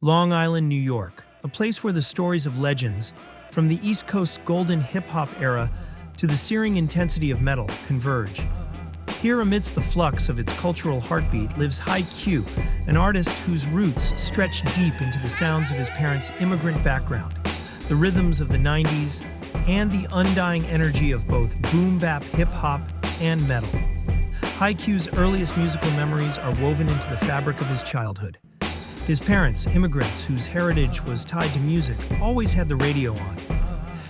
Long Island, New York, a place where the stories of legends, from the East Coast's golden hip-hop era to the searing intensity of metal, converge. Here, amidst the flux of its cultural heartbeat, lives Q, an artist whose roots stretch deep into the sounds of his parents' immigrant background, the rhythms of the 90s, and the undying energy of both boom-bap hip-hop and metal. Q's earliest musical memories are woven into the fabric of his childhood. His parents, immigrants whose heritage was tied to music, always had the radio on.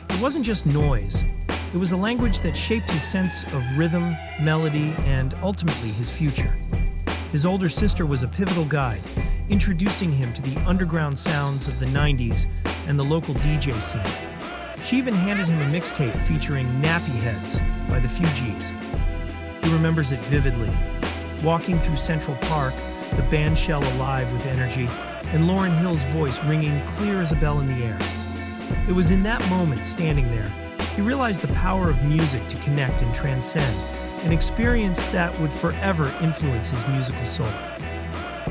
It wasn't just noise, it was a language that shaped his sense of rhythm, melody, and ultimately his future. His older sister was a pivotal guide, introducing him to the underground sounds of the 90s and the local DJ scene. She even handed him a mixtape featuring Nappy Heads by the Fugees. He remembers it vividly, walking through Central Park, the bandshell alive with energy, and Lauryn Hill's voice ringing clear as a bell in the air. It was in that moment, standing there, he realized the power of music to connect and transcend, an experience that would forever influence his musical soul.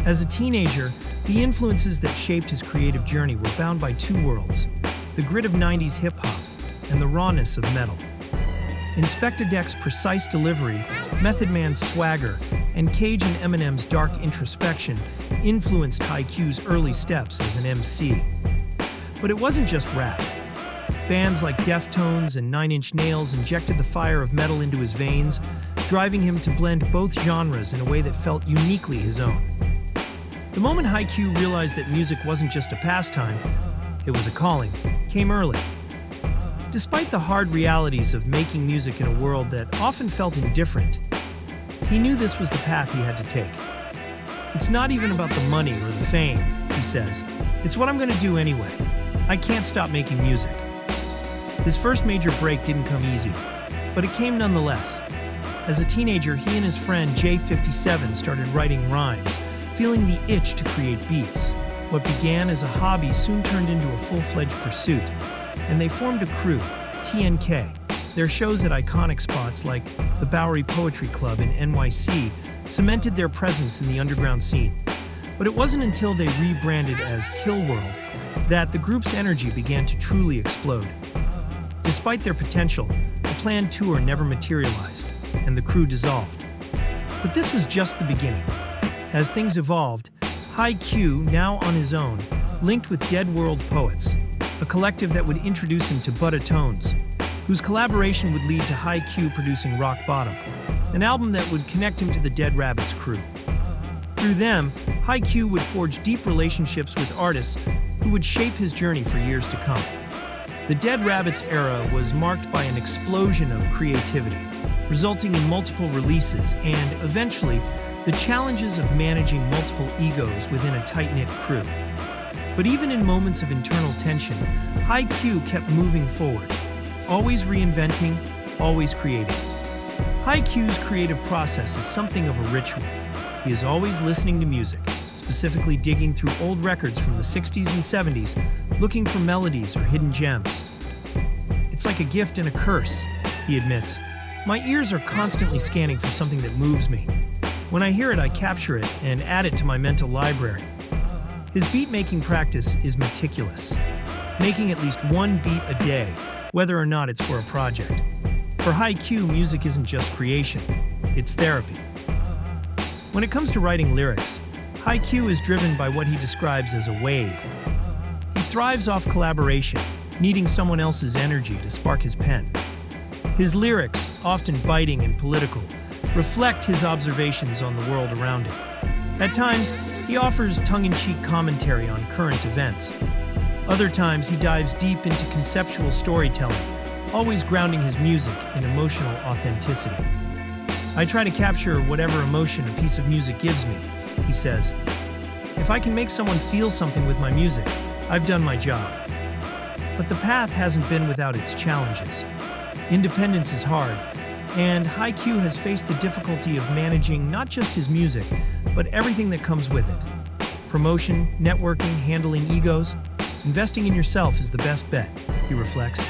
As a teenager, the influences that shaped his creative journey were bound by two worlds, the grit of 90s hip-hop and the rawness of metal. Inspectah Deck's precise delivery, Method Man's swagger, and Cage and Eminem's dark introspection influenced Q's early steps as an MC. But it wasn't just rap. Bands like Deftones and Nine Inch Nails injected the fire of metal into his veins, driving him to blend both genres in a way that felt uniquely his own. The moment Q realized that music wasn't just a pastime, it was a calling, came early. Despite the hard realities of making music in a world that often felt indifferent, he knew this was the path he had to take. It's not even about the money or the fame, he says. It's what I'm going to do anyway. I can't stop making music. His first major break didn't come easy, but it came nonetheless. As a teenager, he and his friend J57 started writing rhymes, feeling the itch to create beats. What began as a hobby soon turned into a full-fledged pursuit, and they formed a crew, TNK. Their shows at iconic spots like the Bowery Poetry Club in NYC cemented their presence in the underground scene. But it wasn't until they rebranded as Kill World that the group's energy began to truly explode. Despite their potential, the planned tour never materialized, and the crew dissolved. But this was just the beginning. As things evolved, Q, now on his own, linked with Dead World Poets, a collective that would introduce him to Butta Tones, whose collaboration would lead to Q producing Rock Bottom, an album that would connect him to the Dead Rabbits crew. Through them, Q would forge deep relationships with artists who would shape his journey for years to come. The Dead Rabbits era was marked by an explosion of creativity, resulting in multiple releases and, eventually, the challenges of managing multiple egos within a tight-knit crew. But even in moments of internal tension, Q kept moving forward, always reinventing, always creating. Q's creative process is something of a ritual. He is always listening to music, specifically digging through old records from the 60s and 70s, looking for melodies or hidden gems. It's like a gift and a curse, he admits. My ears are constantly scanning for something that moves me. When I hear it, I capture it and add it to my mental library. His beat-making practice is meticulous, making at least one beat a day, whether or not it's for a project. For Q, music isn't just creation, it's therapy. When it comes to writing lyrics, Q is driven by what he describes as a wave. He thrives off collaboration, needing someone else's energy to spark his pen. His lyrics, often biting and political, reflect his observations on the world around him. At times, he offers tongue-in-cheek commentary on current events. Other times, he dives deep into conceptual storytelling, always grounding his music in emotional authenticity. I try to capture whatever emotion a piece of music gives me, he says. If I can make someone feel something with my music, I've done my job. But the path hasn't been without its challenges. Independence is hard, and Q has faced the difficulty of managing not just his music, but everything that comes with it. Promotion, networking, handling egos. Investing in yourself is the best bet, he reflects.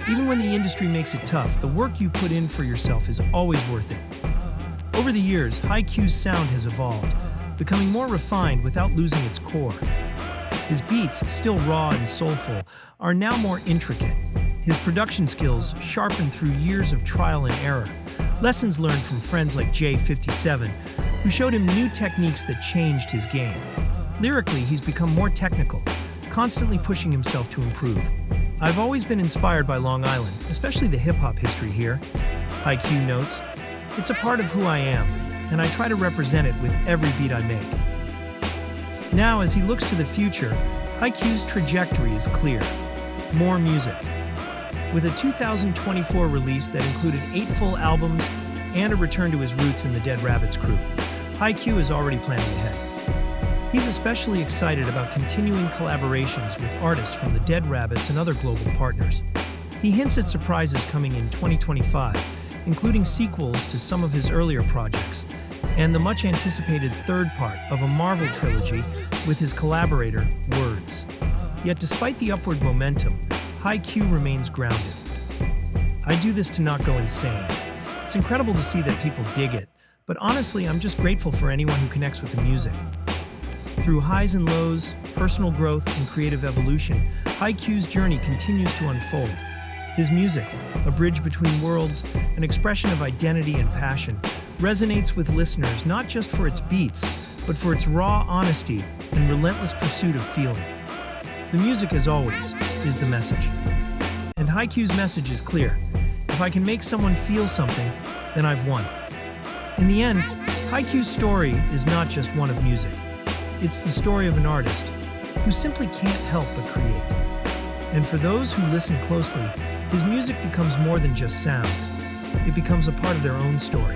Even when the industry makes it tough, the work you put in for yourself is always worth it. Over the years, Q's sound has evolved, becoming more refined without losing its core. His beats, still raw and soulful, are now more intricate. His production skills sharpened through years of trial and error. Lessons learned from friends like J57, who showed him new techniques that changed his game. Lyrically, he's become more technical, constantly pushing himself to improve. I've always been inspired by Long Island, especially the hip-hop history here. IQ notes, "It's a part of who I am, and I try to represent it with every beat I make." Now, as he looks to the future, IQ's trajectory is clear. More music. With a 2024 release that included 8 full albums and a return to his roots in the Dead Rabbits crew, IQ is already planning ahead. He's especially excited about continuing collaborations with artists from the Dead Rabbits and other global partners. He hints at surprises coming in 2025, including sequels to some of his earlier projects, and the much-anticipated third part of a Marvel trilogy with his collaborator, Words. Yet despite the upward momentum, IQ remains grounded. "I do this to not go insane. It's incredible to see that people dig it, but honestly, I'm just grateful for anyone who connects with the music." Through highs and lows, personal growth, and creative evolution, IQ's journey continues to unfold. His music, a bridge between worlds, an expression of identity and passion, resonates with listeners not just for its beats, but for its raw honesty and relentless pursuit of feeling. The music, as always, is the message. And IQ's message is clear. If I can make someone feel something, then I've won. In the end, IQ's story is not just one of music. It's the story of an artist who simply can't help but create. And for those who listen closely, his music becomes more than just sound. It becomes a part of their own story.